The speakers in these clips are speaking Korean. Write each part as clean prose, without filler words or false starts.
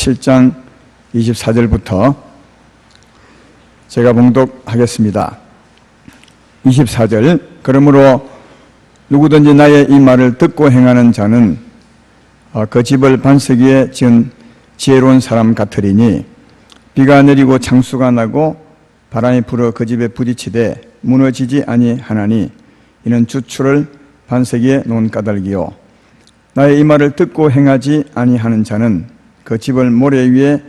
7장 24절부터 제가 봉독하겠습니다. 24절. 그러므로 누구든지 나의 이 말을 듣고 행하는 자는 그 집을 반석 위에 지은 지혜로운 사람 같으리니 비가 내리고 창수가 나고 바람이 불어 그 집에 부딪히되 무너지지 아니하나니 이는 주추를 반석 위에 놓은 까닭이요 나의 이 말을 듣고 행하지 아니하는 자는 그 집을 모래 위에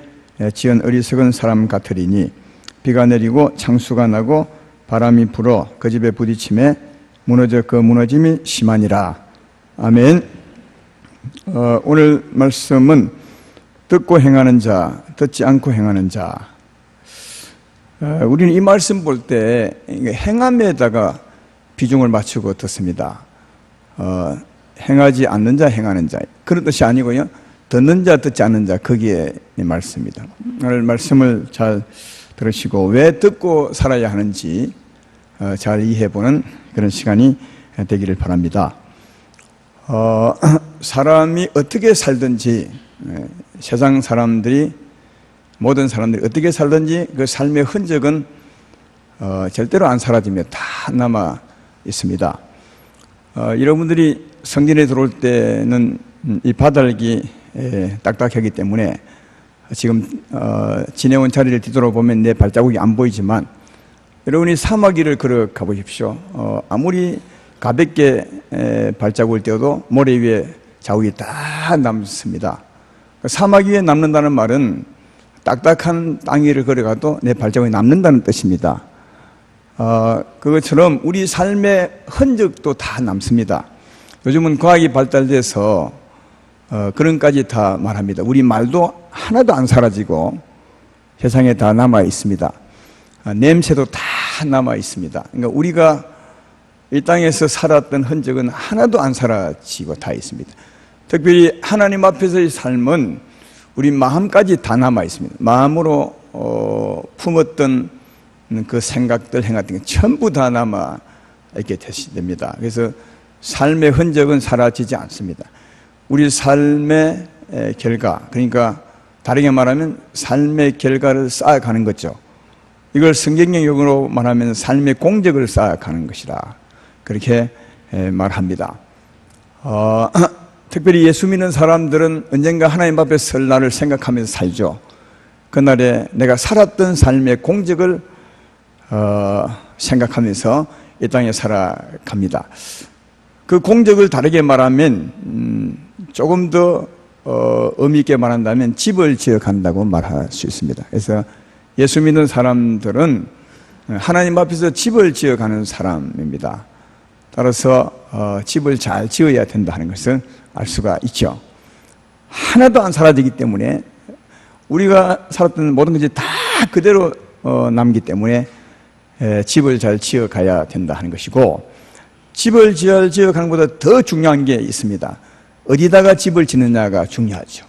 지은 어리석은 사람 같으리니 비가 내리고 창수가 나고 바람이 불어 그 집에 부딪힘에 무너져 그 무너짐이 심하니라. 아멘. 오늘 말씀은 듣고 행하는 자, 듣지 않고 행하는 자. 우리는 이 말씀 볼 때 행함에다가 비중을 맞추고 듣습니다. 행하지 않는 자, 행하는 자. 그런 뜻이 아니고요. 듣는 자, 듣지 않는 자. 거기에 말씀입니다. 오늘 말씀을 잘 들으시고 왜 듣고 살아야 하는지 잘 이해해보는 그런 시간이 되기를 바랍니다. 사람이 어떻게 살든지 세상 사람들이 모든 사람들이 어떻게 살든지 그 삶의 흔적은 절대로 안 사라지며 다 남아 있습니다. 여러분들이 성전에 들어올 때는 이 바닥이 딱딱하기 때문에 지금 지내온 자리를 뒤돌아보면 내 발자국이 안 보이지만 여러분이 사막 위를 걸어 가보십시오. 아무리 가볍게 발자국을 떼어도 모래 위에 자국이 다 남습니다. 사막 위에 남는다는 말은 딱딱한 땅 위를 걸어가도 내 발자국이 남는다는 뜻입니다. 그것처럼 우리 삶의 흔적도 다 남습니다. 요즘은 과학이 발달돼서 그런 까지 다 말합니다. 우리 말도 하나도 안 사라지고 세상에 다 남아 있습니다. 냄새도 다 남아 있습니다. 그러니까 우리가 이 땅에서 살았던 흔적은 하나도 안 사라지고 다 있습니다. 특별히 하나님 앞에서의 삶은 우리 마음까지 다 남아 있습니다. 마음으로 품었던 그 생각들, 행했던 게 전부 다 남아 있게 됩니다. 그래서 삶의 흔적은 사라지지 않습니다. 우리 삶의 결과, 그러니까 다르게 말하면 삶의 결과를 쌓아가는 거죠. 이걸 성경적 용어로 말하면 삶의 공적을 쌓아가는 것이라 그렇게 말합니다. 특별히 예수 믿는 사람들은 언젠가 하나님 앞에 설 날을 생각하면서 살죠. 그날에 내가 살았던 삶의 공적을 생각하면서 이 땅에 살아갑니다. 그 공적을 다르게 말하면 조금 더 의미 있게 말한다면 집을 지어간다고 말할 수 있습니다. 그래서 예수 믿는 사람들은 하나님 앞에서 집을 지어가는 사람입니다. 따라서 집을 잘 지어야 된다 하는 것을 알 수가 있죠. 하나도 안 사라지기 때문에 우리가 살았던 모든 것이 다 그대로 남기 때문에 집을 잘 지어가야 된다 하는 것이고, 집을 잘 지어가는 것보다 더 중요한 게 있습니다. 어디다가 집을 짓느냐가 중요하죠.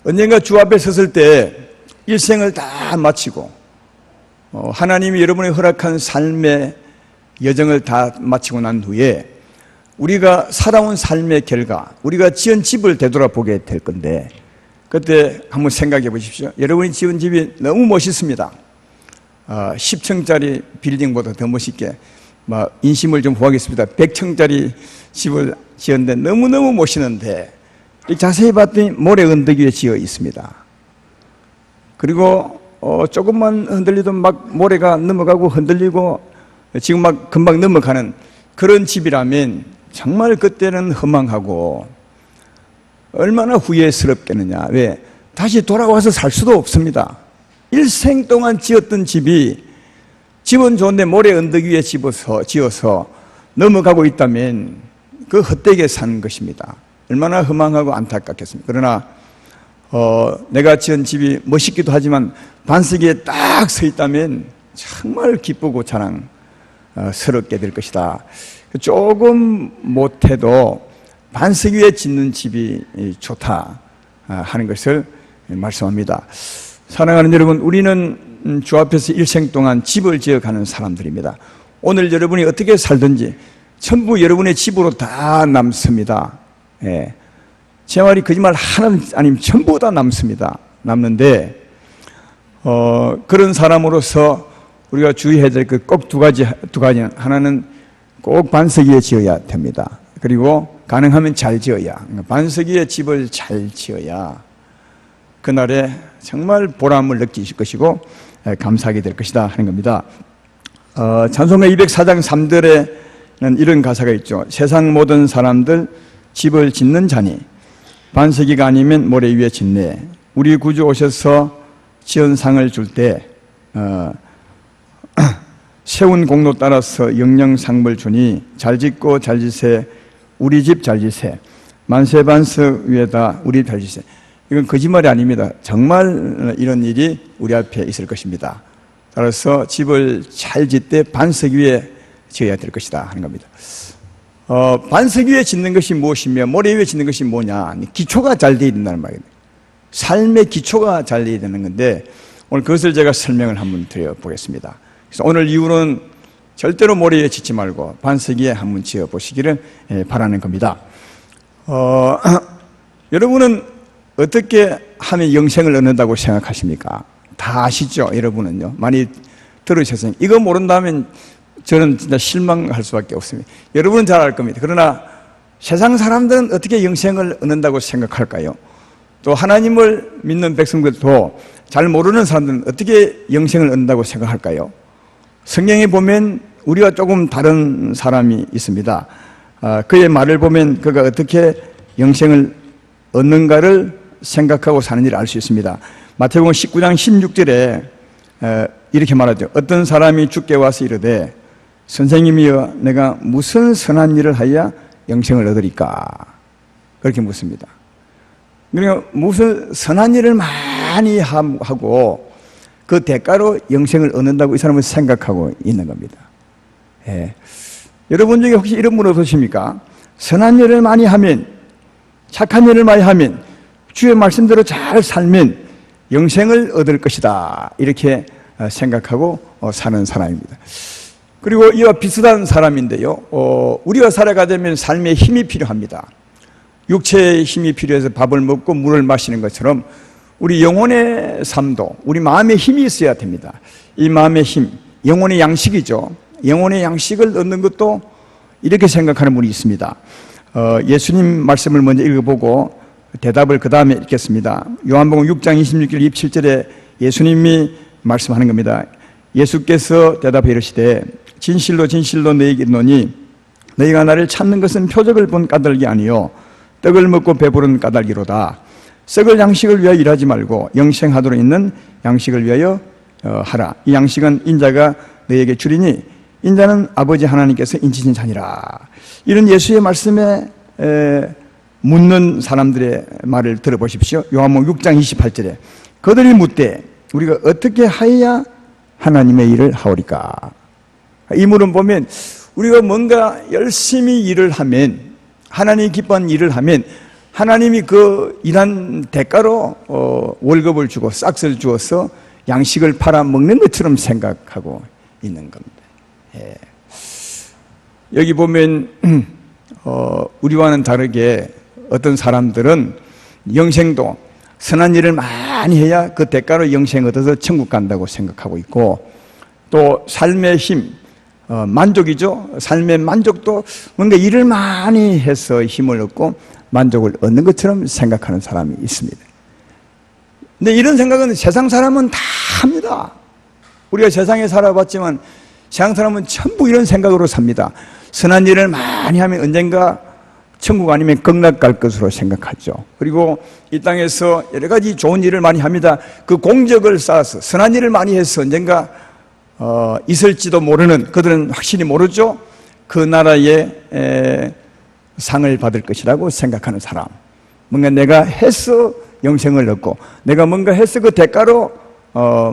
언젠가 주 앞에 섰을 때 일생을 다 마치고 하나님이 여러분이 허락한 삶의 여정을 다 마치고 난 후에 우리가 살아온 삶의 결과, 우리가 지은 집을 되돌아보게 될 건데, 그때 한번 생각해 보십시오. 여러분이 지은 집이 너무 멋있습니다. 10층짜리 빌딩보다 더 멋있게 인심을 좀 구하겠습니다. 100층짜리 집을 지었는데 너무너무 멋있는데 자세히 봤더니 모래 언덕 위에 지어 있습니다. 그리고 조금만 흔들리도 막 모래가 넘어가고 흔들리고 지금 막 금방 넘어가는 그런 집이라면 정말 그때는 허망하고 얼마나 후회스럽겠느냐. 왜? 다시 돌아와서 살 수도 없습니다. 일생 동안 지었던 집이, 집은 좋은데 모래 언덕 위에 지어서 넘어가고 있다면 그 헛되게 사는 것입니다. 얼마나 허망하고 안타깝겠습니까? 그러나 내가 지은 집이 멋있기도 하지만 반석 위에 딱 서 있다면 정말 기쁘고 자랑스럽게 될 것이다. 조금 못해도 반석 위에 짓는 집이 좋다 하는 것을 말씀합니다. 사랑하는 여러분, 우리는 주 앞에서 일생 동안 집을 지어가는 사람들입니다. 오늘 여러분이 어떻게 살든지 전부 여러분의 집으로 다 남습니다. 예. 생활이 거짓말 하나 아니면 전부 다 남습니다. 남는데 그런 사람으로서 우리가 주의해야 될 그 꼭 두 가지 하나는 꼭 반석 위에 지어야 됩니다. 그리고 가능하면 잘 지어야, 반석 위에 집을 잘 지어야 그날에 정말 보람을 느끼실 것이고 감사하게 될 것이다 하는 겁니다. 찬송가 204장 3절에는 이런 가사가 있죠. 세상 모든 사람들 집을 짓는 자니 반석이가 아니면 모래 위에 짓네. 우리 구주 오셔서 지은 상을 줄 때 세운 공로 따라서 영영상을 주니 잘 짓고 잘 지세 우리 집 잘 지세 만세반석 위에다 우리 잘 지세. 이건 거짓말이 아닙니다. 정말 이런 일이 우리 앞에 있을 것입니다. 따라서 집을 잘 짓되 반석 위에 지어야 될 것이다 하는 겁니다. 반석 위에 짓는 것이 무엇이며 모래 위에 짓는 것이 뭐냐? 기초가 잘 되어야 된다는 말이에요. 삶의 기초가 잘 되어야 되는 건데 오늘 그것을 제가 설명을 한번 드려보겠습니다. 그래서 오늘 이후로는 절대로 모래 위에 짓지 말고 반석 위에 한번 지어보시기를 바라는 겁니다. 여러분은 어떻게 하면 영생을 얻는다고 생각하십니까? 다 아시죠? 여러분은요. 많이 들으셨으니 이거 모른다면 저는 진짜 실망할 수밖에 없습니다. 여러분은 잘 알 겁니다. 그러나 세상 사람들은 어떻게 영생을 얻는다고 생각할까요? 또 하나님을 믿는 백성들도 잘 모르는 사람들은 어떻게 영생을 얻는다고 생각할까요? 성경에 보면 우리와 조금 다른 사람이 있습니다. 그의 말을 보면 그가 어떻게 영생을 얻는가를 생각하고 사는 일을 알 수 있습니다. 마태복음 19장 16절에 이렇게 말하죠. 어떤 사람이 주께 와서 이르되 선생님이여 내가 무슨 선한 일을 하여야 영생을 얻으리까? 그렇게 묻습니다. 그러니까 무슨 선한 일을 많이 하고 그 대가로 영생을 얻는다고 이 사람은 생각하고 있는 겁니다. 여러분 중에 혹시 이런 분 없으십니까? 선한 일을 많이 하면, 착한 일을 많이 하면, 주의 말씀대로 잘 살면 영생을 얻을 것이다 이렇게 생각하고 사는 사람입니다. 그리고 이와 비슷한 사람인데요, 우리가 살아가려면 삶에 힘이 필요합니다. 육체의 힘이 필요해서 밥을 먹고 물을 마시는 것처럼 우리 영혼의 삶도 우리 마음의 힘이 있어야 됩니다. 이 마음의 힘, 영혼의 양식이죠. 영혼의 양식을 얻는 것도 이렇게 생각하는 분이 있습니다. 예수님 말씀을 먼저 읽어보고 대답을 그 다음에 읽겠습니다. 요한복음 6장 26절 27절에 예수님이 말씀하는 겁니다. 예수께서 대답해 이르시되 진실로 진실로 너희에게 이르노니 너희가 나를 찾는 것은 표적을 본 까닭이 아니요 떡을 먹고 배부른 까닭이로다. 썩을 양식을 위하여 일하지 말고 영생하도록 있는 양식을 위하여 하라. 이 양식은 인자가 너희에게 주리니 인자는 아버지 하나님께서 인치신 자니라. 이런 예수의 말씀에 묻는 사람들의 말을 들어보십시오. 요한복음 6장 28절에 그들이 묻되 우리가 어떻게 하여야 하나님의 일을 하오리까? 이 물은 보면 우리가 뭔가 열심히 일을 하면, 하나님이 기뻐하는 일을 하면 하나님이 그 일한 대가로 월급을 주고 싹스를 주어서 양식을 팔아 먹는 것처럼 생각하고 있는 겁니다. 여기 보면 우리와는 다르게 어떤 사람들은 영생도 선한 일을 많이 해야 그 대가로 영생 얻어서 천국 간다고 생각하고 있고, 또 삶의 힘, 만족이죠. 삶의 만족도 뭔가 일을 많이 해서 힘을 얻고 만족을 얻는 것처럼 생각하는 사람이 있습니다. 근데 이런 생각은 세상 사람은 다 합니다. 우리가 세상에 살아봤지만 세상 사람은 전부 이런 생각으로 삽니다. 선한 일을 많이 하면 언젠가 천국 아니면 극락 갈 것으로 생각하죠. 그리고 이 땅에서 여러 가지 좋은 일을 많이 합니다. 그 공적을 쌓아서 선한 일을 많이 해서 언젠가 있을지도 모르는, 그들은 확실히 모르죠. 그 나라의 상을 받을 것이라고 생각하는 사람, 뭔가 내가 해서 영생을 얻고 내가 뭔가 해서 그 대가로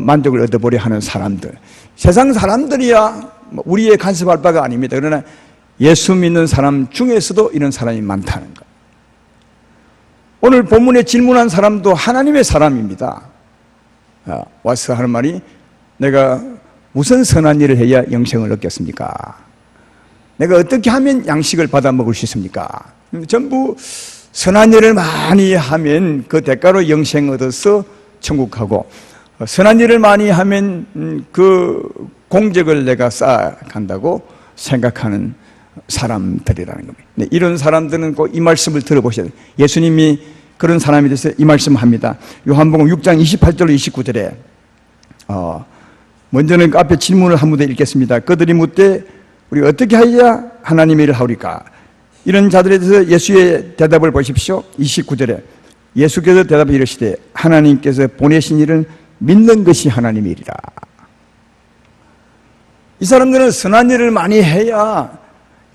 만족을 얻어보려 하는 사람들, 세상 사람들이야 우리의 간섭할 바가 아닙니다. 그러나 예수 믿는 사람 중에서도 이런 사람이 많다는 것. 오늘 본문에 질문한 사람도 하나님의 사람입니다. 와서 하는 말이 내가 무슨 선한 일을 해야 영생을 얻겠습니까? 내가 어떻게 하면 양식을 받아 먹을 수 있습니까? 전부 선한 일을 많이 하면 그 대가로 영생 얻어서 천국 가고, 선한 일을 많이 하면 그 공적을 내가 쌓아간다고 생각하는 사람들이라는 겁니다. 네, 이런 사람들은 꼭 이 말씀을 들어보셔야 돼요. 예수님이 그런 사람이 돼서 이 말씀합니다. 요한복음 6장 28절 29절에 먼저는 그 앞에 질문을 한 무대 읽겠습니다. 그들이 묻되 우리 어떻게 하여야 하나님의 일을 하오리까? 이런 자들에 대해서 예수의 대답을 보십시오. 29절에 예수께서 대답해 이르시되 하나님께서 보내신 일은 믿는 것이 하나님의 일이라. 이 사람들은 선한 일을 많이 해야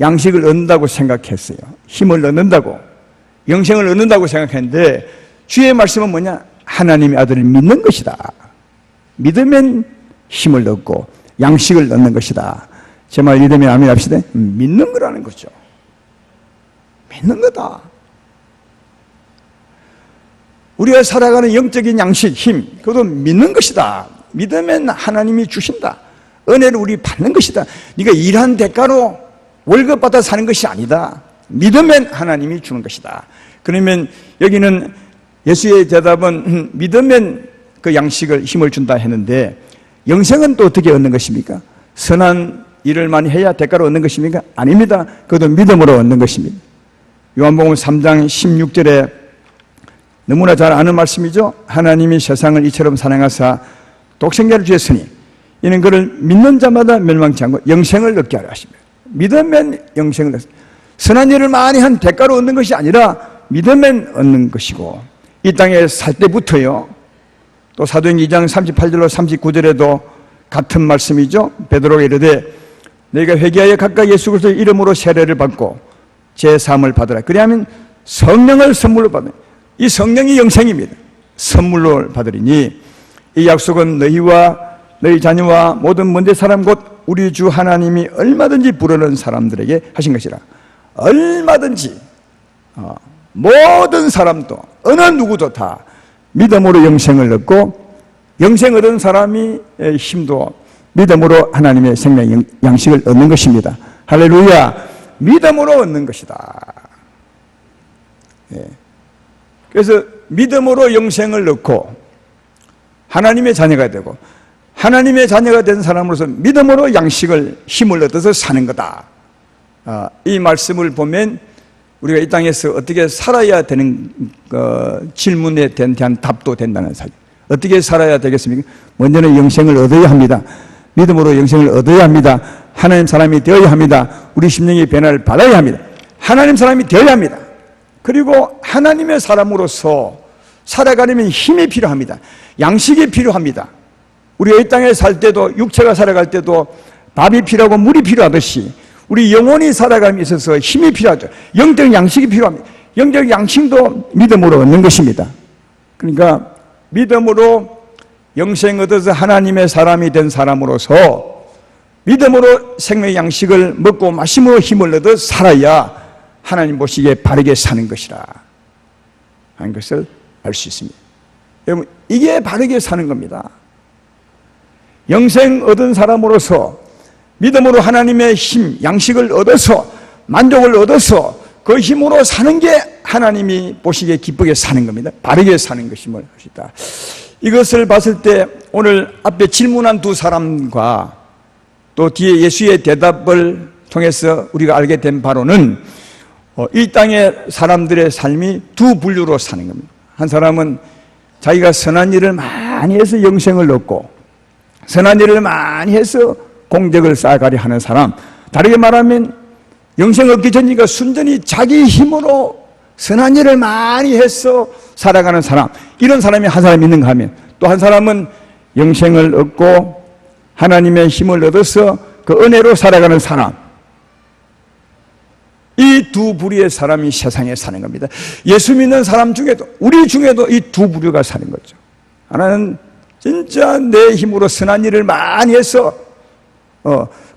양식을 얻는다고 생각했어요. 힘을 얻는다고, 영생을 얻는다고 생각했는데 주의 말씀은 뭐냐? 하나님의 아들을 믿는 것이다. 믿으면 힘을 얻고 양식을 얻는 것이다. 제 말 믿으면 아멘 합시다. 믿는 거라는 거죠. 믿는 거다. 우리가 살아가는 영적인 양식, 힘, 그것도 믿는 것이다. 믿으면 하나님이 주신다. 은혜를 우리 받는 것이다. 네가 일한 대가로 월급 받아 사는 것이 아니다. 믿으면 하나님이 주는 것이다. 그러면 여기는 예수의 대답은 믿으면 그 양식을, 힘을 준다 했는데 영생은 또 어떻게 얻는 것입니까? 선한 일을 많이 해야 대가로 얻는 것입니까? 아닙니다. 그것도 믿음으로 얻는 것입니다. 요한복음 3장 16절에 너무나 잘 아는 말씀이죠. 하나님이 세상을 이처럼 사랑하사 독생자를 주셨으니 이는 그를 믿는 자마다 멸망치 않고 영생을 얻게 하려 하십니다. 믿으면 영생을 얻습니다. 선한 일을 많이 한 대가로 얻는 것이 아니라 믿으면 얻는 것이고, 이 땅에 살 때부터요. 또 사도행 2장 38절로 39절에도 같은 말씀이죠. 베드로가 이르되 너희가 회개하여 각각 예수 그리스도의 이름으로 세례를 받고 제3을 받으라. 그리하면 성령을 선물로 받으라. 이 성령이 영생입니다. 선물로 받으리니 이 약속은 너희와 너희 자녀와 모든 먼데 사람 곧 우리 주 하나님이 얼마든지 부르는 사람들에게 하신 것이라. 얼마든지 모든 사람도 어느 누구도 다 믿음으로 영생을 얻고, 영생 얻은 사람이 힘도 믿음으로 하나님의 생명 양식을 얻는 것입니다. 할렐루야. 믿음으로 얻는 것이다. 예. 그래서 믿음으로 영생을 얻고 하나님의 자녀가 되고, 하나님의 자녀가 된 사람으로서 믿음으로 양식을, 힘을 얻어서 사는 거다. 이 말씀을 보면 우리가 이 땅에서 어떻게 살아야 되는 질문에 대한 답도 된다는 사실. 어떻게 살아야 되겠습니까? 먼저는 영생을 얻어야 합니다. 믿음으로 영생을 얻어야 합니다. 하나님 사람이 되어야 합니다. 우리 심령의 변화를 받아야 합니다. 하나님 사람이 되어야 합니다. 그리고 하나님의 사람으로서 살아가려면 힘이 필요합니다. 양식이 필요합니다. 우리가 이 땅에 살 때도, 육체가 살아갈 때도 밥이 필요하고 물이 필요하듯이 우리 영혼이 살아감에 있어서 힘이 필요하죠. 영적 양식이 필요합니다. 영적 양식도 믿음으로 얻는 것입니다. 그러니까 믿음으로 영생 얻어서 하나님의 사람이 된 사람으로서 믿음으로 생명의 양식을 먹고 마심으로 힘을 얻어 살아야 하나님 보시기에 바르게 사는 것이라 하는 것을 알 수 있습니다. 여러분, 이게 바르게 사는 겁니다. 영생 얻은 사람으로서 믿음으로 하나님의 힘, 양식을 얻어서 만족을 얻어서 그 힘으로 사는 게 하나님이 보시기에 기쁘게 사는 겁니다. 바르게 사는 것임을 하시다. 이것을 봤을 때 오늘 앞에 질문한 두 사람과 또 뒤에 예수의 대답을 통해서 우리가 알게 된 바로는 이 땅의 사람들의 삶이 두 분류로 사는 겁니다. 한 사람은 자기가 선한 일을 많이 해서 영생을 얻고 선한 일을 많이 해서 공덕을 쌓아가려 하는 사람, 다르게 말하면 영생 얻기 전이니까 순전히 자기 힘으로 선한 일을 많이 해서 살아가는 사람, 이런 사람이 한 사람 있는가 하면, 또 한 사람은 영생을 얻고 하나님의 힘을 얻어서 그 은혜로 살아가는 사람, 이 두 부류의 사람이 세상에 사는 겁니다. 예수 믿는 사람 중에도, 우리 중에도 이 두 부류가 사는 거죠. 하나는 진짜 내 힘으로 선한 일을 많이 해서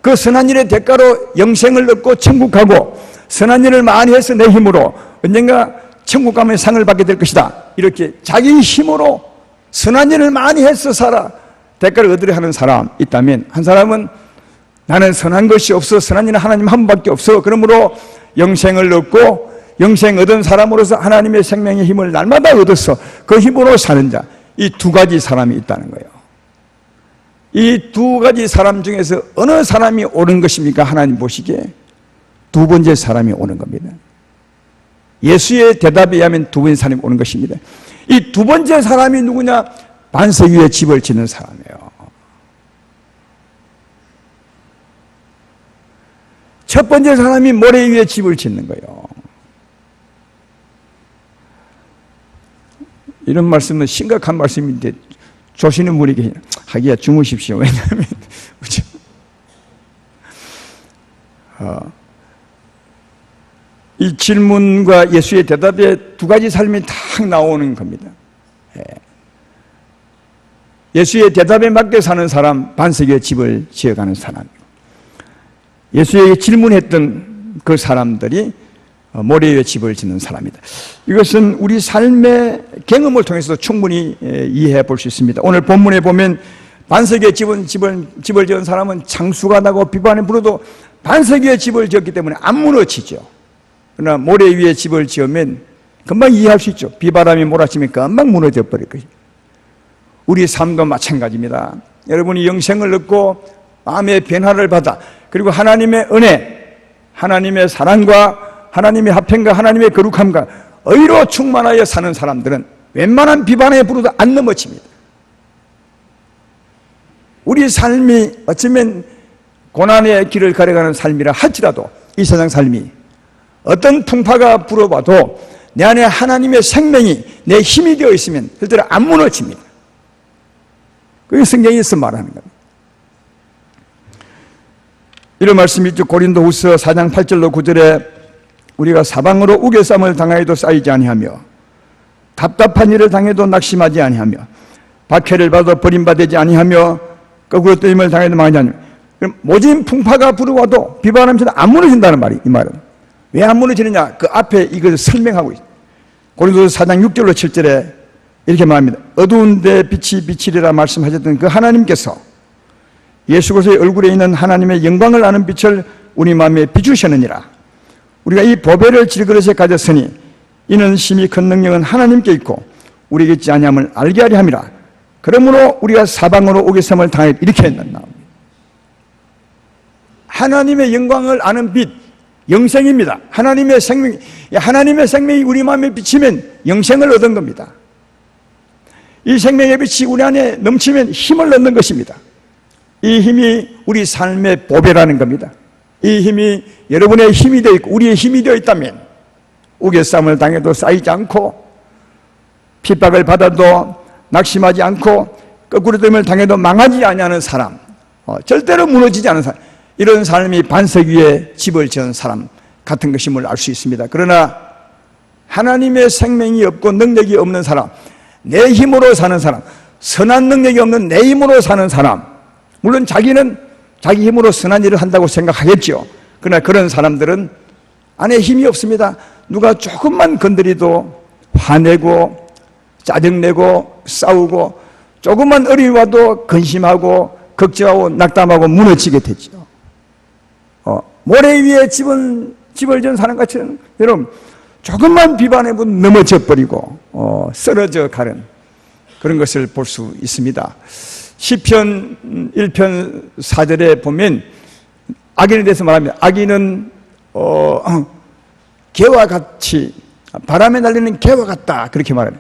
그 선한 일의 대가로 영생을 얻고 천국 가고, 선한 일을 많이 해서 내 힘으로 언젠가 천국 가면 상을 받게 될 것이다, 이렇게 자기 힘으로 선한 일을 많이 해서 살아 대가를 얻으려 하는 사람 있다면, 한 사람은 나는 선한 것이 없어, 선한 일은 하나님 한 분밖에 없어, 그러므로 영생을 얻고 영생 얻은 사람으로서 하나님의 생명의 힘을 날마다 얻어서 그 힘으로 사는 자, 이 두 가지 사람이 있다는 거예요. 이 두 가지 사람 중에서 어느 사람이 오는 것입니까? 하나님 보시기에 두 번째 사람이 오는 겁니다. 예수의 대답에 의하면 두 번째 사람이 오는 것입니다. 이 두 번째 사람이 누구냐? 반석 위에 집을 짓는 사람이에요. 첫 번째 사람이 모래 위에 집을 짓는 거예요. 이런 말씀은 심각한 말씀인데 조시는 분이 계시나? 하기야 주무십시오. 왜냐하면 이 질문과 예수의 대답에 두 가지 삶이 딱 나오는 겁니다. 예수의 대답에 맞게 사는 사람, 반석 위에 집을 지어가는 사람, 예수에게 질문했던 그 사람들이 모래 위에 집을 짓는 사람이다. 이것은 우리 삶의 경험을 통해서 충분히 이해해 볼 수 있습니다. 오늘 본문에 보면 반석 위에 집을 지은 사람은 장수가 나고 비바람이 불어도 반석 위에 집을 지었기 때문에 안 무너지죠. 그러나 모래 위에 집을 지으면 금방 이해할 수 있죠. 비바람이 몰아치면 금방 무너져 버릴 것입니다. 우리 삶도 마찬가지입니다. 여러분이 영생을 얻고 마음의 변화를 받아 그리고 하나님의 은혜, 하나님의 사랑과 하나님의 화평과 하나님의 거룩함과 의로 충만하여 사는 사람들은 웬만한 비바람에 불어도 안 넘어집니다. 우리 삶이 어쩌면 고난의 길을 걸어가는 삶이라 할지라도 이 세상 삶이 어떤 풍파가 불어봐도 내 안에 하나님의 생명이 내 힘이 되어 있으면 절대로 안 무너집니다. 그게 성경에서 말하는 겁니다. 이런 말씀이 있죠. 고린도후서 4장 8절로 9절에 우리가 사방으로 우겨쌈을 당하여도 쌓이지 아니하며 답답한 일을 당해도 낙심하지 아니하며 박해를 받아 버림받지 아니하며 거꾸로 뜨임을 당해도 망하지 아니하며 모진 풍파가 불어와도 비바람처럼 안 무너진다는 말이 이 말은. 왜 안 무너지느냐? 그 앞에 이것을 설명하고 있어요. 고린도서 4장 6절로 7절에 이렇게 말합니다. 어두운 데 빛이 비치리라 말씀하셨던 그 하나님께서 예수 그리스도의 얼굴에 있는 하나님의 영광을 아는 빛을 우리 마음에 비추셨느니라. 우리가 이 보배를 질그릇에 가졌으니 이는 심히 큰 능력은 하나님께 있고 우리에게 있지 아니함을 알게 하려 함이라. 그러므로 우리가 사방으로 오게섬을 당해 이렇게 나옵니다. 하나님의 영광을 아는 빛, 영생입니다. 하나님의 생명이 우리 마음에 비치면 영생을 얻은 겁니다. 이 생명의 빛이 우리 안에 넘치면 힘을 얻는 것입니다. 이 힘이 우리 삶의 보배라는 겁니다. 이 힘이 여러분의 힘이 되어 있고 우리의 힘이 되어 있다면 우겨쌈을 당해도 쌓이지 않고 핍박을 받아도 낙심하지 않고 거꾸로 됨을 당해도 망하지 아니하는 사람, 절대로 무너지지 않은 사람, 이런 삶이 반석 위에 집을 지은 사람 같은 것임을 알 수 있습니다. 그러나 하나님의 생명이 없고 능력이 없는 사람, 내 힘으로 사는 사람, 선한 능력이 없는 내 힘으로 사는 사람, 물론 자기는 자기 힘으로 선한 일을 한다고 생각하겠죠. 그러나 그런 사람들은 안에 힘이 없습니다. 누가 조금만 건드리도 화내고 짜증내고 싸우고 조금만 어려움이 와도 근심하고 걱정하고 낙담하고 무너지게 되죠. 모래 위에 집을 지은 사람같이 여러분 조금만 비바람에 넘어져 버리고 쓰러져 가는 그런 것을 볼 수 있습니다. 시편 1편 4절에 보면 악인에 대해서 말합니다. 악인은 개와 같이 바람에 날리는 개와 같다 그렇게 말해요.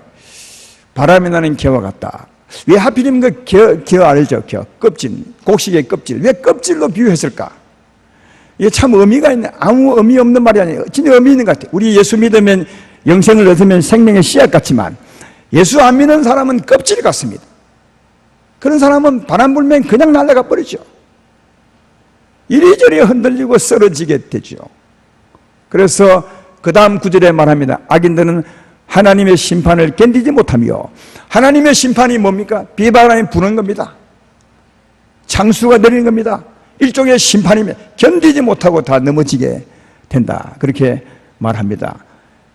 바람에 나는 개와 같다. 왜 하필이면 그 개 알죠? 껍질, 곡식의 껍질. 왜 껍질로 비유했을까? 이게 참 의미가 있네. 아무 의미 없는 말이 아니에요. 진짜 의미 있는 것 같아요. 우리 예수 믿으면 영생을 얻으면 생명의 씨앗 같지만 예수 안 믿는 사람은 껍질 같습니다. 그런 사람은 바람 불면 그냥 날아가 버리죠. 이리저리 흔들리고 쓰러지게 되죠. 그래서 그 다음 구절에 말합니다. 악인들은 하나님의 심판을 견디지 못하며, 하나님의 심판이 뭡니까? 비바람이 부는 겁니다. 창수가 내리는 겁니다. 일종의 심판이면 견디지 못하고 다 넘어지게 된다. 그렇게 말합니다.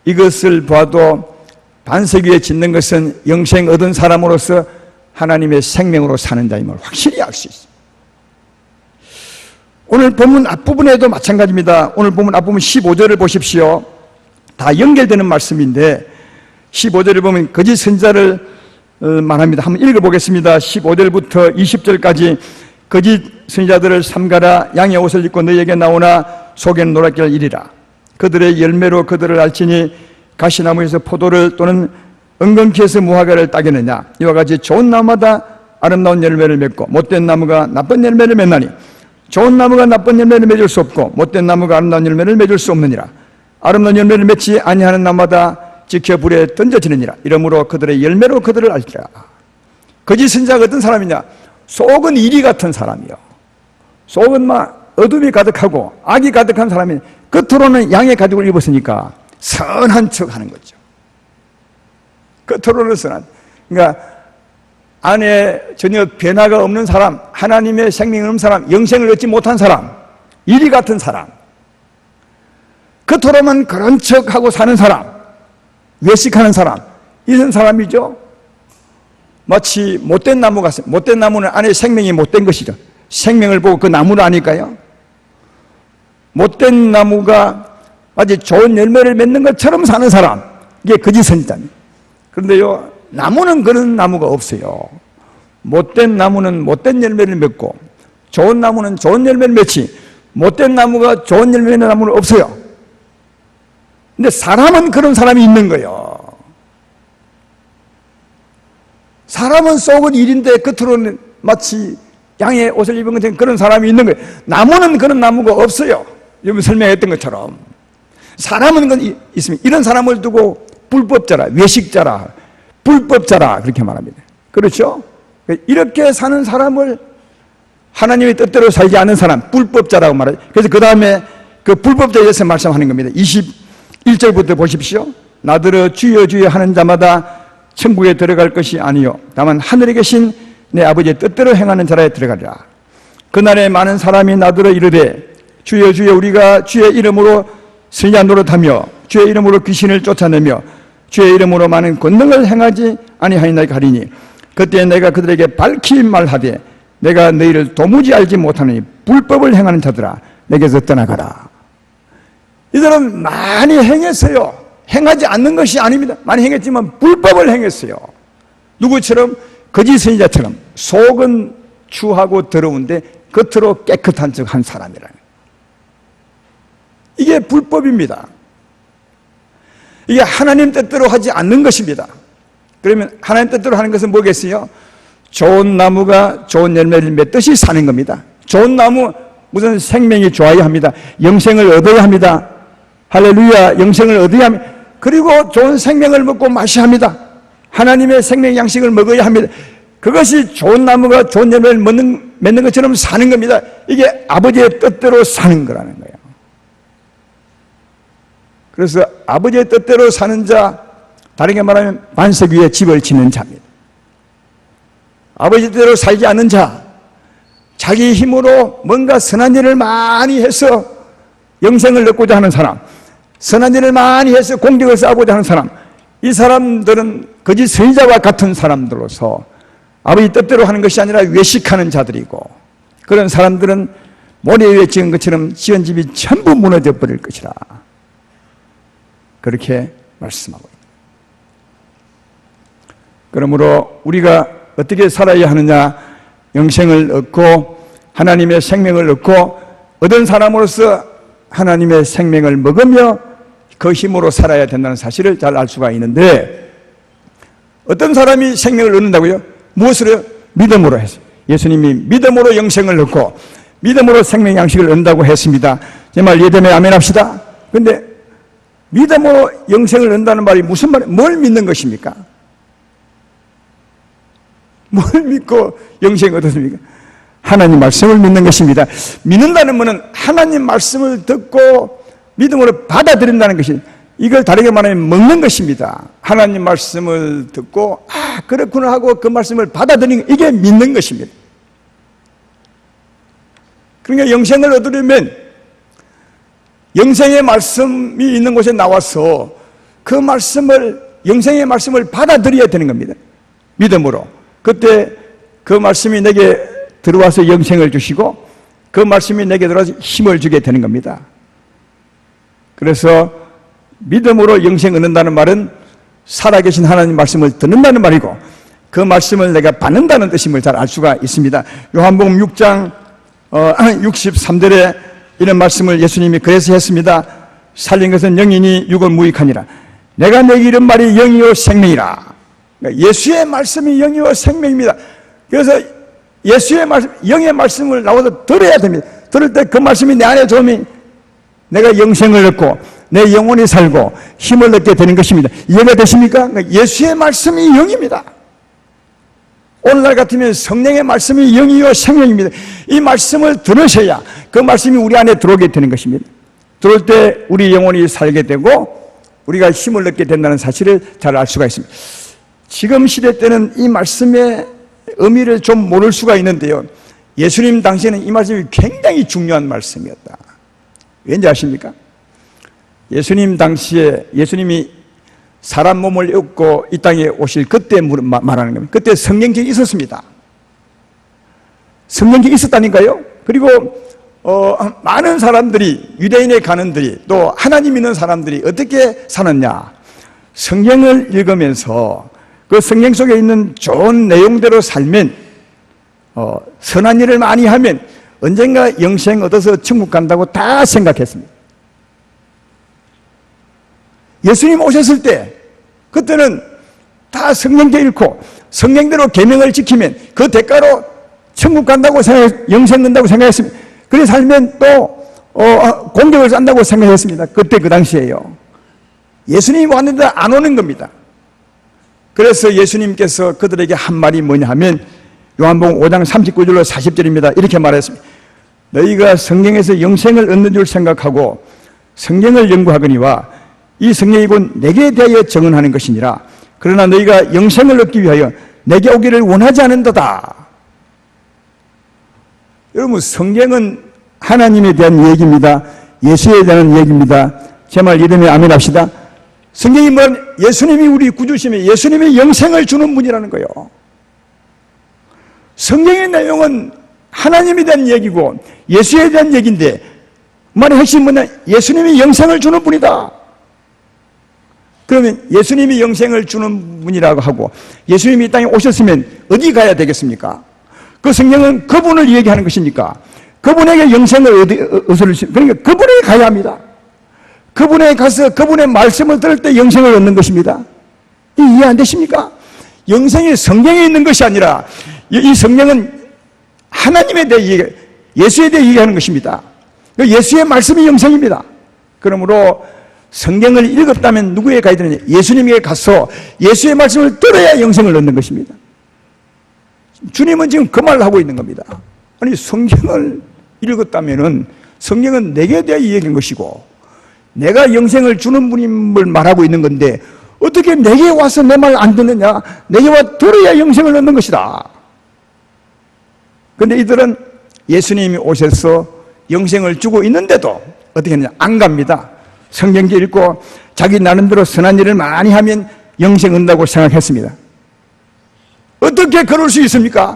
이것을 봐도 반석 위에 짓는 것은 영생 얻은 사람으로서 하나님의 생명으로 사는 자임을 확실히 알 수 있습니다. 오늘 본문 앞부분에도 마찬가지입니다. 오늘 본문 앞부분 15절을 보십시오. 다 연결되는 말씀인데 15절을 보면 거짓 선지자를 말합니다. 한번 읽어보겠습니다. 15절부터 20절까지 거짓 선지자들을 삼가라. 양의 옷을 입고 너희에게 나오나 속에는 노랗게 이리라. 그들의 열매로 그들을 알지니 가시나무에서 포도를 또는 은근키에서 무화과를 따겠느냐. 이와 같이 좋은 나무마다 아름다운 열매를 맺고 못된 나무가 나쁜 열매를 맺나니 좋은 나무가 나쁜 열매를 맺을 수 없고 못된 나무가 아름다운 열매를 맺을 수 없느니라. 아름다운 열매를 맺지 아니하는 나무마다 지켜 불에 던져지느니라. 이러므로 그들의 열매로 그들을 알지라. 거짓 선지자가 어떤 사람이냐? 속은 이리 같은 사람이요. 속은 막 어둠이 가득하고 악이 가득한 사람이 겉으로는 양의 가죽을 입었으니까 선한 척 하는 거죠. 겉으로는 선한. 그러니까 안에 전혀 변화가 없는 사람, 하나님의 생명이 없는 사람, 영생을 얻지 못한 사람, 이리 같은 사람, 겉으로만 그런 척하고 사는 사람, 외식하는 사람, 이런 사람이죠. 마치 못된 나무 같습니다. 못된 나무는 안에 생명이 못된 것이죠. 생명을 보고 그 나무를 아니까요. 못된 나무가 마치 좋은 열매를 맺는 것처럼 사는 사람, 이게 거짓 선지자입니다. 그런데요, 나무는 그런 나무가 없어요. 못된 나무는 못된 열매를 맺고 좋은 나무는 좋은 열매를 맺지 못된 나무가 좋은 열매 맺는 나무는 없어요. 근데 사람은 그런 사람이 있는 거예요. 사람은 속은 일인데 겉으로는 마치 양의 옷을 입은 것처럼 그런 사람이 있는 거예요. 나무는 그런 나무가 없어요. 여러분 설명했던 것처럼 사람은 건 있습니다. 이런 사람을 두고 불법자라, 외식자라, 불법자라 그렇게 말합니다. 그렇죠? 이렇게 사는 사람을 하나님의 뜻대로 살지 않는 사람, 불법자라고 말하죠. 그래서 그 다음에 그 불법자에 대해서 말씀하는 겁니다. 21절부터 보십시오. 나더러 주여 주여 하는 자마다 천국에 들어갈 것이 아니요 다만 하늘에 계신 내 아버지의 뜻대로 행하는 자라에 들어가리라. 그날에 많은 사람이 나더러 이르되 주여 주여 우리가 주의 이름으로 선지자 노릇하며 주의 이름으로 귀신을 쫓아내며 주의 이름으로 많은 권능을 행하지 아니하였나이까 하리니 그때 내가 그들에게 밝히 말하되 내가 너희를 도무지 알지 못하느니 불법을 행하는 자들아 내게서 떠나가라. 이들은 많이 행했어요. 행하지 않는 것이 아닙니다. 많이 행했지만 불법을 행했어요. 누구처럼? 거짓 선지자처럼 속은 추하고 더러운데 겉으로 깨끗한 척 한 사람이라는 거예요. 이게 불법입니다. 이게 하나님 뜻대로 하지 않는 것입니다. 그러면 하나님 뜻대로 하는 것은 뭐겠어요? 좋은 나무가 좋은 열매를 맺듯이 사는 겁니다. 좋은 나무 무슨 생명이 좋아야 합니다. 영생을 얻어야 합니다. 할렐루야. 영생을 얻어야 합니다. 그리고 좋은 생명을 먹고 마셔야 합니다. 하나님의 생명 양식을 먹어야 합니다. 그것이 좋은 나무가 좋은 열매를 맺는 것처럼 사는 겁니다. 이게 아버지의 뜻대로 사는 거라는 거예요. 그래서 아버지의 뜻대로 사는 자, 다르게 말하면 반석 위에 집을 짓는 자입니다. 아버지 뜻대로 살지 않는 자, 자기 힘으로 뭔가 선한 일을 많이 해서 영생을 얻고자 하는 사람, 선한 일을 많이 해서 공격을 쌓고자 하는 사람, 이 사람들은 거짓 선지자와 같은 사람들로서 아버지 뜻대로 하는 것이 아니라 외식하는 자들이고, 그런 사람들은 모래 위에 지은 것처럼 지은 집이 전부 무너져 버릴 것이라, 그렇게 말씀하고 있습니다. 그러므로 우리가 어떻게 살아야 하느냐? 영생을 얻고 하나님의 생명을 얻고 얻은 사람으로서 하나님의 생명을 먹으며 그 힘으로 살아야 된다는 사실을 잘 알 수가 있는데, 어떤 사람이 생명을 얻는다고요? 무엇으로요? 믿음으로 했어요. 예수님이 믿음으로 영생을 얻고 믿음으로 생명 양식을 얻는다고 했습니다. 제 말 이해되면 아멘 합시다. 그런데 믿음으로 영생을 얻는다는 말이 무슨 말이에요? 뭘 믿는 것입니까? 뭘 믿고 영생을 얻었습니까? 하나님 말씀을 믿는 것입니다. 믿는다는 것은 하나님 말씀을 듣고 믿음으로 받아들인다는 것이, 이걸 다르게 말하면 먹는 것입니다. 하나님 말씀을 듣고 아 그렇구나 하고 그 말씀을 받아들이는, 이게 믿는 것입니다. 그러니까 영생을 얻으려면 영생의 말씀이 있는 곳에 나와서 그 말씀을, 영생의 말씀을 받아들여야 되는 겁니다. 믿음으로. 그때 그 말씀이 내게 들어와서 영생을 주시고 그 말씀이 내게 들어와서 힘을 주게 되는 겁니다. 그래서 믿음으로 영생 얻는다는 말은 살아계신 하나님 말씀을 듣는다는 말이고, 그 말씀을 내가 받는다는 뜻임을 잘 알 수가 있습니다. 요한복음 6장 63절에 이런 말씀을 예수님이 그래서 했습니다. 살린 것은 영이니 육은 무익하니라. 내가 내게 이른 말이 영이요 생명이라. 그러니까 예수의 말씀이 영이요 생명입니다. 그래서 예수의 말씀, 영의 말씀을 나와서 들어야 됩니다. 들을 때 그 말씀이 내 안에 들어오면 내가 영생을 얻고 내 영혼이 살고 힘을 얻게 되는 것입니다. 이해가 되십니까? 그러니까 예수의 말씀이 영입니다. 오늘날 같으면 성령의 말씀이 영이요 생명입니다. 이 말씀을 들으셔야 그 말씀이 우리 안에 들어오게 되는 것입니다. 들어올 때 우리 영혼이 살게 되고 우리가 힘을 얻게 된다는 사실을 잘 알 수가 있습니다. 지금 시대 때는 이 말씀의 의미를 좀 모를 수가 있는데요, 예수님 당시에는 이 말씀이 굉장히 중요한 말씀이었다. 왠지 아십니까? 예수님 당시에 예수님이 사람 몸을 입고 이 땅에 오실 그때 말하는 겁니다. 그때 성령책이 있었습니다. 성령책이 있었다니까요. 그리고 많은 사람들이, 유대인의 간원들이, 또 하나님 믿는 사람들이 어떻게 사느냐, 성경을 읽으면서 그 성경 속에 있는 좋은 내용대로 살면, 선한 일을 많이 하면 언젠가 영생 얻어서 천국 간다고 다 생각했습니다. 예수님 오셨을 때 그때는 다 성경책 읽고 성경대로 계명을 지키면 그 대가로 천국 간다고 영생 얻는다고 생각했습니다. 그래 살면 또 공격을 싼다고 생각했습니다. 그때 그 당시에요. 예수님이 왔는데 안 오는 겁니다. 그래서 예수님께서 그들에게 한 말이 뭐냐 하면 요한복음 5장 39절로 40절입니다. 이렇게 말했습니다. 너희가 성경에서 영생을 얻는 줄 생각하고 성경을 연구하거니와 이 성경이 곧 내게 대하여 증언하는 것이니라. 그러나 너희가 영생을 얻기 위하여 내게 오기를 원하지 않는도다. 여러분, 성경은 하나님에 대한 얘기입니다. 예수에 대한 얘기입니다. 제 말 이름에 아멘 합시다. 성경이 뭐냐면 예수님이 우리 구주시며 예수님이 영생을 주는 분이라는 거예요. 성경의 내용은 하나님에 대한 얘기고 예수에 대한 얘기인데, 말의 핵심은 뭐냐? 예수님이 영생을 주는 분이다. 그러면 예수님이 영생을 주는 분이라고 하고 예수님이 이 땅에 오셨으면 어디 가야 되겠습니까? 그 성경은 그분을 얘기하는 것이니까 그분에게 영생을 그러니까 그분에게 가야 합니다. 그분에게 가서 그분의 말씀을 들을 때 영생을 얻는 것입니다. 이해 안 되십니까? 영생이 성경에 있는 것이 아니라 이 성경은 하나님에 대해 예수에 대해 얘기하는 것입니다. 예수의 말씀이 영생입니다. 그러므로 성경을 읽었다면 누구에게 가야 되느냐? 예수님에게 가서 예수의 말씀을 들어야 영생을 얻는 것입니다. 주님은 지금 그 말을 하고 있는 겁니다. 아니, 성경을 읽었다면은 성경은 내게 대해 얘기한 것이고 내가 영생을 주는 분임을 말하고 있는 건데 어떻게 내게 와서 내 말 안 듣느냐? 내게 와 들어야 영생을 얻는 것이다. 그런데 이들은 예수님이 오셔서 영생을 주고 있는데도 어떻게 하느냐? 안 갑니다. 성경지 읽고 자기 나름대로 선한 일을 많이 하면 영생 얻는다고 생각했습니다. 어떻게 그럴 수 있습니까?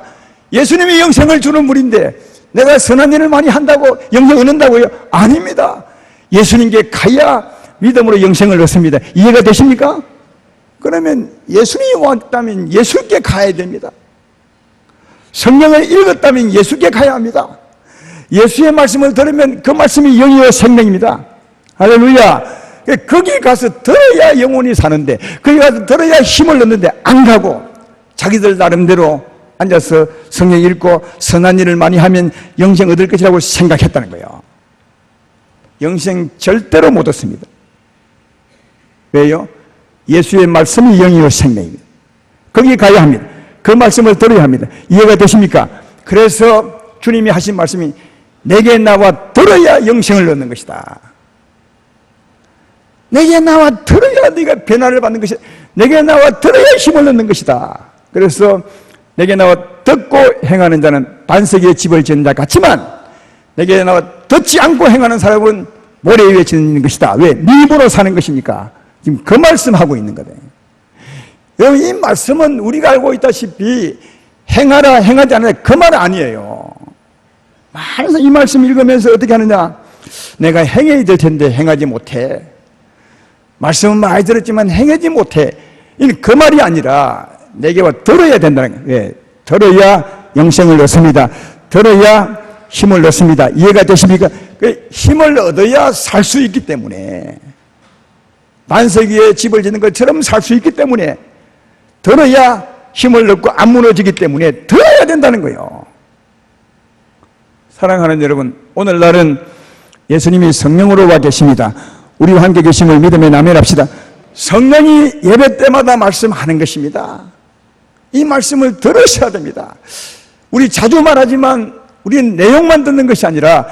예수님이 영생을 주는 분인데 내가 선한 일을 많이 한다고 영생 얻는다고요? 아닙니다. 예수님께 가야 믿음으로 영생을 얻습니다. 이해가 되십니까? 그러면 예수님이 왔다면 예수께 가야 됩니다. 성경을 읽었다면 예수께 가야 합니다. 예수의 말씀을 들으면 그 말씀이 영이요 생명입니다. 할렐루야. 거기 가서 들어야 영혼이 사는데, 거기 가서 들어야 힘을 얻는데 안 가고 자기들 나름대로 앉아서 성경 읽고 선한 일을 많이 하면 영생 얻을 것이라고 생각했다는 거예요. 영생 절대로 못 얻습니다. 왜요? 예수의 말씀이 영이요 생명입니다. 거기 가야 합니다. 그 말씀을 들어야 합니다. 이해가 되십니까? 그래서 주님이 하신 말씀이 내게 나와 들어야 영생을 얻는 것이다. 내게 나와 들어야 네가 변화를 받는 것이다. 내게 나와 들어야 힘을 얻는 것이다. 그래서 내게 나와 듣고 행하는 자는 반석의 집을 지은 자 같지만 내게 나와 듣지 않고 행하는 사람은 모래 위에 지는 것이다. 왜? 네 입으로 사는 것이니까. 지금 그 말씀하고 있는 거다. 여러분, 이 말씀은 우리가 알고 있다시피 행하라 행하지 않으라 그 말 아니에요. 그래서 이 말씀 읽으면서 어떻게 하느냐? 내가 행해야 될 텐데 행하지 못해. 말씀은 많이 들었지만 행하지 못해. 그 말이 아니라 내게 와 들어야 된다는 거예요. 예, 들어야 영생을 얻습니다. 들어야 힘을 얻습니다. 이해가 되십니까? 그 힘을 얻어야 살 수 있기 때문에, 반석 위에 집을 짓는 것처럼 살 수 있기 때문에, 들어야 힘을 얻고 안 무너지기 때문에 들어야 된다는 거예요. 사랑하는 여러분, 오늘날은 예수님이 성령으로 와 계십니다. 우리와 함께 계심을 믿음에 나면합시다. 성령이 예배 때마다 말씀하는 것입니다. 이 말씀을 들으셔야 됩니다. 우리 자주 말하지만 우리는 내용만 듣는 것이 아니라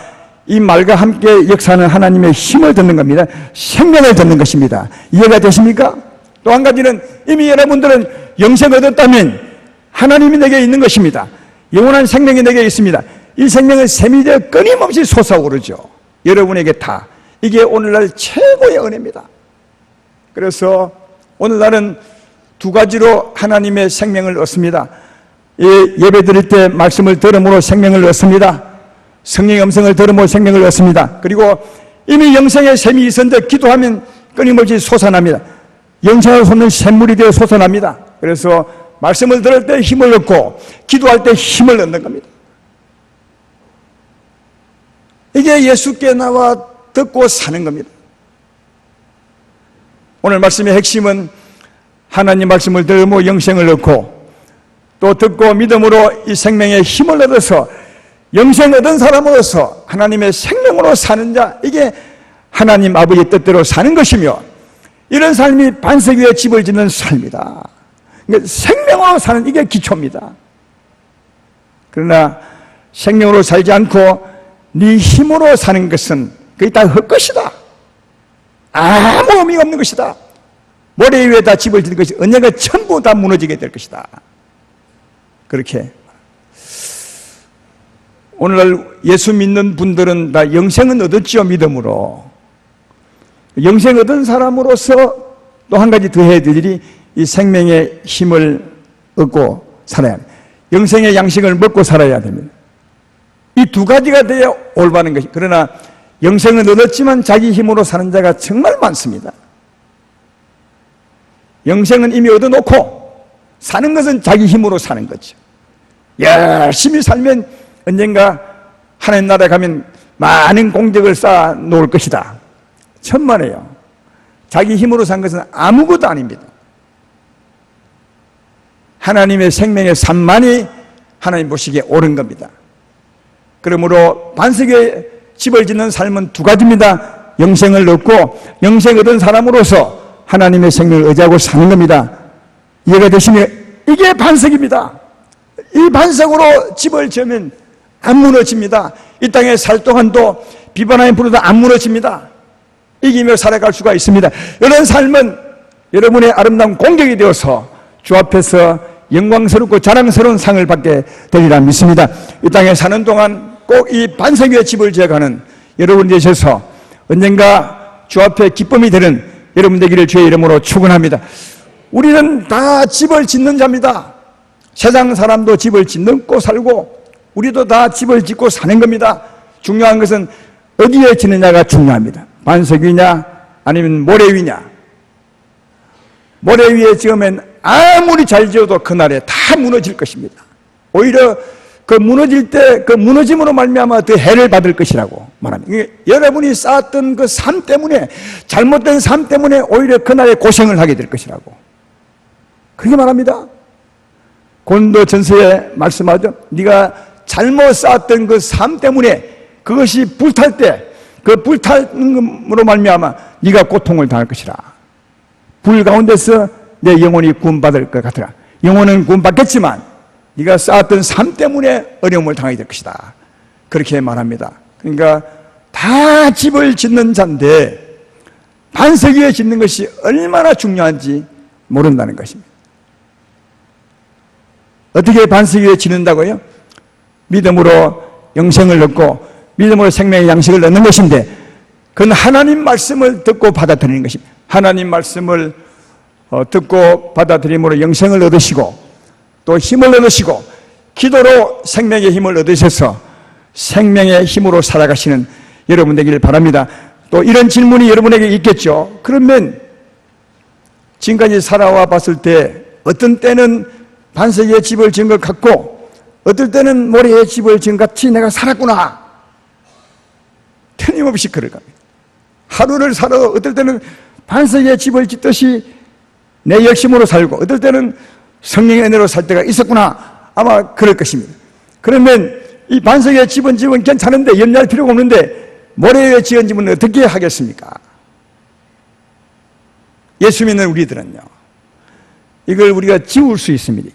이 말과 함께 역사하는 하나님의 힘을 듣는 겁니다. 생명을 듣는 것입니다. 이해가 되십니까? 또 한 가지는 이미 여러분들은 영생 얻었다면 하나님이 내게 있는 것입니다. 영원한 생명이 내게 있습니다. 이 생명은 샘이 되어 끊임없이 솟아오르죠. 여러분에게 다. 이게 오늘날 최고의 은혜입니다. 그래서 오늘날은 두 가지로 하나님의 생명을 얻습니다. 예배 드릴 때 말씀을 들음으로 생명을 얻습니다. 성령의 음성을 들음으로 생명을 얻습니다. 그리고 이미 영생의 샘이 있었는데 기도하면 끊임없이 솟아납니다. 영생을 솟는 샘물이 되어 솟아납니다. 그래서 말씀을 들을 때 힘을 얻고 기도할 때 힘을 얻는 겁니다. 이게 예수께 나와 듣고 사는 겁니다. 오늘 말씀의 핵심은 하나님 말씀을 들으며 영생을 얻고 또 듣고 믿음으로 이 생명의 힘을 얻어서 영생 얻은 사람으로서 하나님의 생명으로 사는 자, 이게 하나님 아버지의 뜻대로 사는 것이며, 이런 삶이 반석 위에 집을 짓는 삶이다. 그러니까 생명으로 사는, 이게 기초입니다. 그러나 생명으로 살지 않고 네 힘으로 사는 것은 그게 다 헛것이다. 아무 의미가 없는 것이다. 모래 위에다 집을 짓는 것이 언젠가 전부 다 무너지게 될 것이다. 그렇게 오늘날 예수 믿는 분들은 다 영생은 얻었지요. 믿음으로. 영생 얻은 사람으로서 또 한 가지 더 해야 될 일이 이 생명의 힘을 얻고 살아야 합니다. 영생의 양식을 먹고 살아야 됩니다. 이 두 가지가 돼야 올바른 것이. 그러나 영생은 얻었지만 자기 힘으로 사는 자가 정말 많습니다. 영생은 이미 얻어놓고 사는 것은 자기 힘으로 사는 거죠. 열심히 살면 언젠가 하나님 나라에 가면 많은 공적을 쌓아 놓을 것이다. 천만에요. 자기 힘으로 산 것은 아무것도 아닙니다. 하나님의 생명의 산만이 하나님 보시기에 옳은 겁니다. 그러므로 반석에 집을 짓는 삶은 두 가지입니다. 영생을 얻고 영생 얻은 사람으로서 하나님의 생명을 의지하고 사는 겁니다. 이해가 되시면 이게 반석입니다. 이 반석으로 집을 지으면 안 무너집니다. 이 땅에 살 동안도 비바람이 불어도 안 무너집니다. 이기며 살아갈 수가 있습니다. 이런 삶은 여러분의 아름다운 공격이 되어서 주 앞에서 영광스럽고 자랑스러운 상을 받게 되리라 믿습니다. 이 땅에 사는 동안 꼭 이 반석 위에 집을 지어가는 여러분 되셔서 언젠가 주 앞에 기쁨이 되는 여러분 되기를 주의 이름으로 축원합니다. 우리는 다 집을 짓는 자입니다. 세상 사람도 집을 짓고 살고 우리도 다 집을 짓고 사는 겁니다. 중요한 것은 어디에 짓느냐가 중요합니다. 반석 위냐 아니면 모래 위냐. 모래 위에 지으면 아무리 잘 지어도 그날에 다 무너질 것입니다. 오히려 그 무너질 때 그 무너짐으로 말미암아 더 해를 받을 것이라고 말합니다. 여러분이 쌓았던 그 삶 때문에, 잘못된 삶 때문에 오히려 그날에 고생을 하게 될 것이라고 그렇게 말합니다. 고린도 전서에 말씀하죠. 네가 잘못 쌓았던 그 삶 때문에 그것이 불탈 때 그 불탈으로 말미암아 네가 고통을 당할 것이라. 불 가운데서 내 영혼이 구원받을 것 같으라. 영혼은 구원받겠지만 네가 쌓았던 삶 때문에 어려움을 당하게 될 것이다. 그렇게 말합니다. 그러니까 다 집을 짓는 자인데 반석 위에 짓는 것이 얼마나 중요한지 모른다는 것입니다. 어떻게 반석 위에 짓는다고요? 믿음으로 영생을 얻고 믿음으로 생명의 양식을 얻는 것인데 그건 하나님 말씀을 듣고 받아들이는 것입니다. 하나님 말씀을 듣고 받아들임으로 영생을 얻으시고 또 힘을 얻으시고 기도로 생명의 힘을 얻으셔서 생명의 힘으로 살아가시는 여러분 되기를 바랍니다. 또 이런 질문이 여러분에게 있겠죠. 그러면 지금까지 살아와 봤을 때 어떤 때는 반석의 집을 지은 것 같고 어떨 때는 모래의 집을 지은 것 같이 내가 살았구나. 틀림없이 그럴 겁니다. 하루를 살아도 어떨 때는 반석의 집을 짓듯이 내 열심으로 살고 어떨 때는 성령의 은혜로 살 때가 있었구나. 아마 그럴 것입니다. 그러면 이 반석의 집은 괜찮은데 염려할 필요가 없는데 모래에 지은 집은 어떻게 하겠습니까? 예수 믿는 우리들은요, 이걸 우리가 지울 수 있습니다.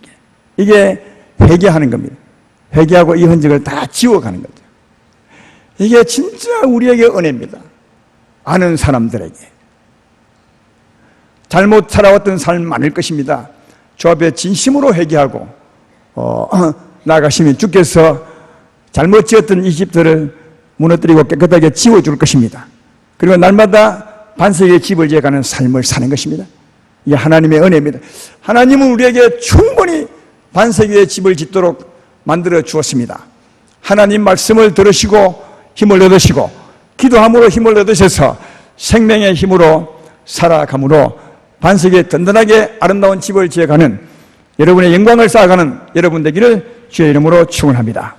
이게 회개하는 겁니다. 회개하고 이 흔적을 다 지워가는 거죠. 이게 진짜 우리에게 은혜입니다. 아는 사람들에게. 잘못 살아왔던 삶 많을 것입니다. 주 앞에 진심으로 회개하고 나아가시면 주께서 잘못 지었던 이 집들을 무너뜨리고 깨끗하게 지워줄 것입니다. 그리고 날마다 반석의 집을 지어가는 삶을 사는 것입니다. 이게 하나님의 은혜입니다. 하나님은 우리에게 충분히 반석 위에 집을 짓도록 만들어 주었습니다. 하나님 말씀을 들으시고 힘을 얻으시고 기도함으로 힘을 얻으셔서 생명의 힘으로 살아감으로 반석에 든든하게 아름다운 집을 지어가는 여러분의 영광을 쌓아가는 여러분 되기를 주의 이름으로 축원합니다.